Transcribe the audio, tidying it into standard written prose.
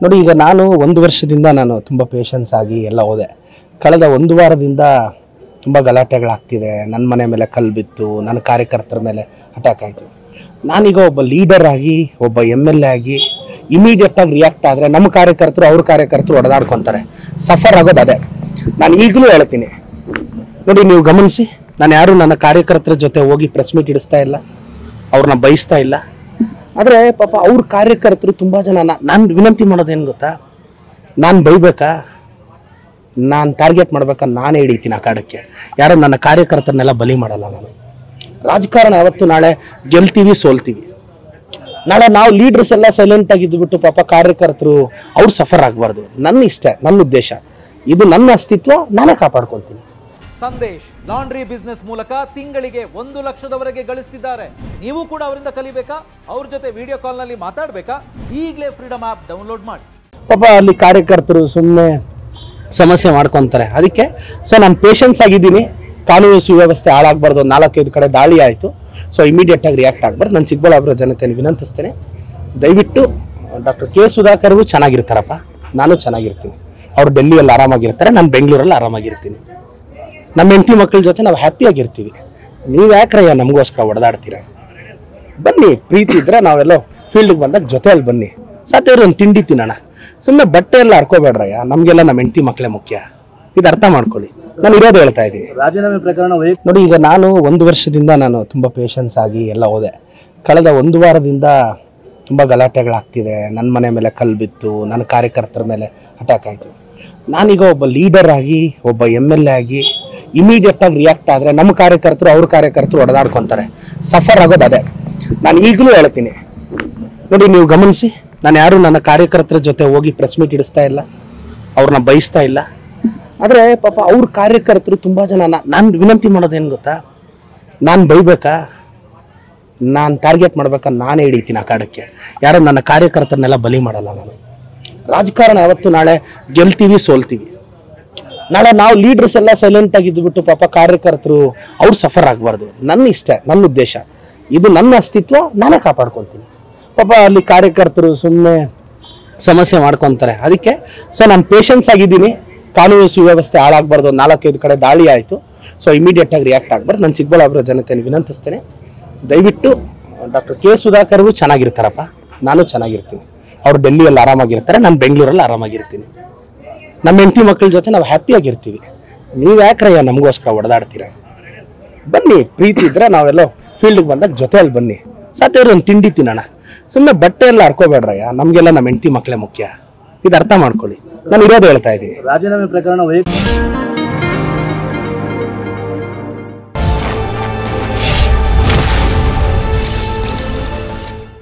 ನೋಡಿ, ಈಗ ನಾನು 1 ವರ್ಷದಿಂದ ನಾನು ತುಂಬ ಪೇಷನ್ಸ್ ಆಗಿ ಎಲ್ಲ ಹೋದೆ. ಕಳೆದ 1 ವಾರದಿಂದ ತುಂಬ ಗಲಾಟೆಗಳಾಗ್ತಿದೆ. ನನ್ನ ಮನೆ ಮೇಲೆ ಕಲ್ಲು ಬಿತ್ತು, ನನ್ನ ಕಾರ್ಯಕರ್ತರ ಮೇಲೆ ಅಟ್ಯಾಕ್ ಆಯಿತು. ನಾನೀಗ ಒಬ್ಬ ಲೀಡರ್ ಆಗಿ, ಒಬ್ಬ MLA ಆಗಿ ಇಮಿಡಿಯೇಟಾಗಿ ರಿಯಾಕ್ಟ್ ಆದರೆ ನಮ್ಮ ಕಾರ್ಯಕರ್ತರು ಅವ್ರ ಕಾರ್ಯಕರ್ತರು ಹೊಡೆದಾಡ್ಕೊತಾರೆ. ಸಫರ್ ಆಗೋದು ಅದೇ. ನಾನು ಈಗಲೂ ಹೇಳ್ತೀನಿ ನೋಡಿ, ನೀವು ಗಮನಿಸಿ, ನಾನು ಯಾರು ನನ್ನ ಕಾರ್ಯಕರ್ತರ ಜೊತೆ ಹೋಗಿ ಪ್ರೆಸ್ ಮೀಟ್ ಇಡಿಸ್ತಾ ಇಲ್ಲ, ಅವ್ರನ್ನ ಬಯಸ್ತಾ ಇಲ್ಲ. ಆದರೆ ಪಾಪ ಅವ್ರ ಕಾರ್ಯಕರ್ತರು ತುಂಬ ಜನ ನಾನು ವಿನಂತಿ ಮಾಡೋದೇನು ಗೊತ್ತಾ, ನಾನು ಬೈಬೇಕಾ, ನಾನು ಟಾರ್ಗೆಟ್ ಮಾಡ್ಬೇಕಾ, ನಾನೇ ಹಿಡಿತೀನಿ ಆ ಕಾಡಕ್ಕೆ. ಯಾರೋ ನನ್ನ ಕಾರ್ಯಕರ್ತರನ್ನೆಲ್ಲ ಬಲಿ ಮಾಡಲ್ಲ. ನಾನು ರಾಜಕಾರಣ ಯಾವತ್ತು ನಾಳೆ ಗೆಲ್ತೀವಿ ಸೋಲ್ತೀವಿ. ನಾಳೆ ನಾವು ಲೀಡರ್ಸ್ ಎಲ್ಲ ಸೈಲೆಂಟ್ ಆಗಿದ್ದುಬಿಟ್ಟು ಪಾಪ ಕಾರ್ಯಕರ್ತರು ಅವ್ರು ಸಫರ್ ಆಗಬಾರ್ದು. ನನ್ನ ಇಷ್ಟ, ನನ್ನ ಉದ್ದೇಶ ಇದು, ನನ್ನ ಅಸ್ತಿತ್ವ ನಾನೇ ಕಾಪಾಡ್ಕೊಳ್ತೀನಿ. ಸಂದೇಶ್ ಲಾಂಡ್ರಿ ಬಿಸ್ನೆಸ್ ಮೂಲಕ ತಿಂಗಳಿಗೆ 1 ಲಕ್ಷದವರೆಗೆ ಗಳಿಸ್ತಿದ್ದಾರೆ. ನೀವು ಕೂಡ ಅವರಿಂದ ಕಲಿಬೇಕಾ, ಅವ್ರ ಜೊತೆ ವಿಡಿಯೋ ಕಾಲ್ನಲ್ಲಿ ಮಾತಾಡಬೇಕಾ? ಈಗಲೇ ಫ್ರೀಡಮ್ ಆ್ಯಪ್ ಡೌನ್ಲೋಡ್ ಮಾಡಿ. ಪಾಪ ಅಲ್ಲಿ ಕಾರ್ಯಕರ್ತರು ಸುಮ್ಮನೆ ಸಮಸ್ಯೆ ಮಾಡ್ಕೊತಾರೆ. ಅದಕ್ಕೆ ನಾನು ಪೇಷನ್ಸ್ ಆಗಿದ್ದೀನಿ. ಕಾನೂನು ಸುವ್ಯವಸ್ಥೆ ಹಾಳಾಗಬಾರ್ದು. 4-5 ಕಡೆ ದಾಳಿ ಆಯಿತು. ಇಮಿಡಿಯೇಟಾಗಿ ರಿಯಾಕ್ಟ್ ಆಗಬಾರ್ದು. ನಾನು ಚಿಕ್ಕಬಳ್ಳಾಪುರ ಜನತೆಯನ್ನು ವಿನಂತಿಸ್ತೇನೆ, ದಯವಿಟ್ಟು ಡಾಕ್ಟರ್ ಕೆ ಸುಧಾಕರ್ ಚೆನ್ನಾಗಿರ್ತಾರಪ್ಪ, ನಾನು ಚೆನ್ನಾಗಿರ್ತೀನಿ. ಅವರು ಡೆಲ್ಲಿಯಲ್ಲಿ ಆರಾಮಾಗಿರ್ತಾರೆ, ನಾನು ಬೆಂಗಳೂರಲ್ಲಿ ಆರಾಮಾಗಿರ್ತೀನಿ. ನಮ್ಮ ಹೆಂಡತಿ ಮಕ್ಕಳ ಜೊತೆ ನಾವು ಹ್ಯಾಪಿಯಾಗಿರ್ತೀವಿ. ನೀವು ಯಾಕ್ರಯ್ಯ ನಮಗೋಸ್ಕರ ಹೊಡೆದಾಡ್ತೀರ? ಬನ್ನಿ, ಪ್ರೀತಿ ಇದ್ದರೆ ನಾವೆಲ್ಲೋ ಫೀಲ್ಡ್ಗೆ ಬಂದಾಗ ಜೊತೆಯಲ್ಲಿ ಬನ್ನಿ. ಸಾಧ್ಯ ಒಂದು ತಿಂಡಿ ತಿನ್ನೋಣ. ಸುಮ್ಮನೆ ಬಟ್ಟೆ ಎಲ್ಲ ಹರ್ಕೋಬೇಡ್ರಯ್ಯ. ನಮಗೆಲ್ಲ ನಮ್ಮ ಹೆಂಡತಿ ಮಕ್ಕಳೇ ಮುಖ್ಯ. ಇದು ಅರ್ಥ ಮಾಡ್ಕೊಳ್ಳಿ. ನಾನು ಇರೋದು ಹೇಳ್ತಾ ಇದ್ದೀನಿ. ರಾಜೀನಾಮೆ ಪ್ರಕರಣ ನೋಡಿ, ಈಗ ನಾನು 1 ವರ್ಷದಿಂದ ನಾನು ತುಂಬ ಪೇಷನ್ಸ್ ಆಗಿ ಎಲ್ಲ ಹೋದೆ. ಕಳೆದ 1 ವಾರದಿಂದ ತುಂಬ ಗಲಾಟೆಗಳಾಗ್ತಿದೆ. ನನ್ನ ಮನೆ ಮೇಲೆ ಕಲ್ಲು ಬಿತ್ತು, ನನ್ನ ಕಾರ್ಯಕರ್ತರ ಮೇಲೆ ಅಟ್ಯಾಕ್ ಆಯಿತು. ನಾನೀಗ ಒಬ್ಬ ಲೀಡರ್ ಆಗಿ, ಒಬ್ಬ MLA ಆಗಿ ಇಮಿಡಿಯೇಟಾಗಿ ರಿಯಾಕ್ಟ್ ಆದರೆ ನಮ್ಮ ಕಾರ್ಯಕರ್ತರು ಅವ್ರ ಕಾರ್ಯಕರ್ತರು ಹೊಡೆದಾಡ್ಕೊತಾರೆ. ಸಫರ್ ಆಗೋದು ಅದೇ. ನಾನು ಈಗಲೂ ಹೇಳ್ತೀನಿ ನೋಡಿ, ನೀವು ಗಮನಿಸಿ, ನಾನು ಯಾರು ನನ್ನ ಕಾರ್ಯಕರ್ತರ ಜೊತೆ ಹೋಗಿ ಪ್ರೆಸ್ ಮೀಟ್ ಇಡಿಸ್ತಾ ಇಲ್ಲ, ಅವ್ರನ್ನ ಬಯಸ್ತಾ ಇಲ್ಲ. ಆದರೆ ಪಾಪ ಅವ್ರ ಕಾರ್ಯಕರ್ತರು ತುಂಬ ಜನ ನಾನು ವಿನಂತಿ ಮಾಡೋದೇನು ಗೊತ್ತಾ, ನಾನು ಬೈಬೇಕಾ, ನಾನು ಟಾರ್ಗೆಟ್ ಮಾಡ್ಬೇಕಾ, ನಾನೇ ಹಿಡಿತೀನಿ ಆ ಕಾಡಕ್ಕೆ. ಯಾರೋ ನನ್ನ ಕಾರ್ಯಕರ್ತರನ್ನೆಲ್ಲ ಬಲಿ ಮಾಡಲ್ಲ. ನಾನು ರಾಜಕಾರಣ ಯಾವತ್ತು ನಾಳೆ ಗೆಲ್ತೀವಿ ಸೋಲ್ತೀವಿ. ನಾಳೆ ನಾವು ಲೀಡರ್ಸ್ ಎಲ್ಲ ಸೈಲೆಂಟ್ ಆಗಿದ್ದುಬಿಟ್ಟು ಪಾಪ ಕಾರ್ಯಕರ್ತರು ಅವ್ರು ಸಫರ್ ಆಗಬಾರ್ದು. ನನ್ನ ಇಷ್ಟ, ನನ್ನ ಉದ್ದೇಶ ಇದು, ನನ್ನ ಅಸ್ತಿತ್ವ ನಾನೇ ಕಾಪಾಡ್ಕೊಳ್ತೀನಿ. ಪಾಪ ಅಲ್ಲಿ ಕಾರ್ಯಕರ್ತರು ಸುಮ್ಮನೆ ಸಮಸ್ಯೆ ಮಾಡ್ಕೊತಾರೆ. ಅದಕ್ಕೆ ನಾನು ಪೇಷನ್ಸ್ ಆಗಿದ್ದೀನಿ. ಕಾನೂನು ಸುವ್ಯವಸ್ಥೆ ಹಾಳಾಗಬಾರ್ದು. 4-5 ಕಡೆ ದಾಳಿ ಆಯಿತು. ಇಮಿಡಿಯೇಟಾಗಿ ರಿಯಾಕ್ಟ್ ಆಗಬಾರ್ದು. ನಾನು ಚಿಕ್ಕಬಳ್ಳಾಪುರ ಜನತೆಯನ್ನು ವಿನಂತಿಸ್ತೇನೆ, ದಯವಿಟ್ಟು ಡಾಕ್ಟರ್ ಕೆ ಸುಧಾಕರ್ ಚೆನ್ನಾಗಿರ್ತಾರಪ್ಪ, ನಾನು ಚೆನ್ನಾಗಿರ್ತೀನಿ. ಅವರು ಡೆಲ್ಲಿಯಲ್ಲಿ ಆರಾಮಾಗಿರ್ತಾರೆ, ನಾನು ಬೆಂಗಳೂರಲ್ಲಿ ಆರಾಮಾಗಿರ್ತೀನಿ. ನಮ್ಮ ಹೆಂಡತಿ ಮಕ್ಕಳ ಜೊತೆ ನಾವು ಹ್ಯಾಪಿಯಾಗಿರ್ತೀವಿ. ನೀವು ಯಾಕ್ರಯ್ಯ ನಮಗೋಸ್ಕರ ಹೊಡೆದಾಡ್ತೀರ? ಬನ್ನಿ, ಪ್ರೀತಿ ಇದ್ದರೆ ನಾವೆಲ್ಲೋ ಫೀಲ್ಡ್ಗೆ ಬಂದಾಗ ಜೊತೆಯಲ್ಲಿ ಬನ್ನಿ. ಸಾಧ್ಯ ಒಂದು ತಿಂಡಿ ತಿನ್ನೋಣ. ಸುಮ್ಮನೆ ಬಟ್ಟೆ ಎಲ್ಲ ಹರ್ಕೋಬೇಡ್ರಯ್ಯ. ನಮಗೆಲ್ಲ ನಮ್ಮ ಹೆಂಡತಿ ಮಕ್ಕಳೇ ಮುಖ್ಯ. ಇದು ಅರ್ಥ ಮಾಡ್ಕೊಳ್ಳಿ. ನಾನು ಇರೋದು ಹೇಳ್ತಾ ಇದ್ದೀನಿ. ರಾಜೀನಾಮೆ ಪ್ರಕರಣ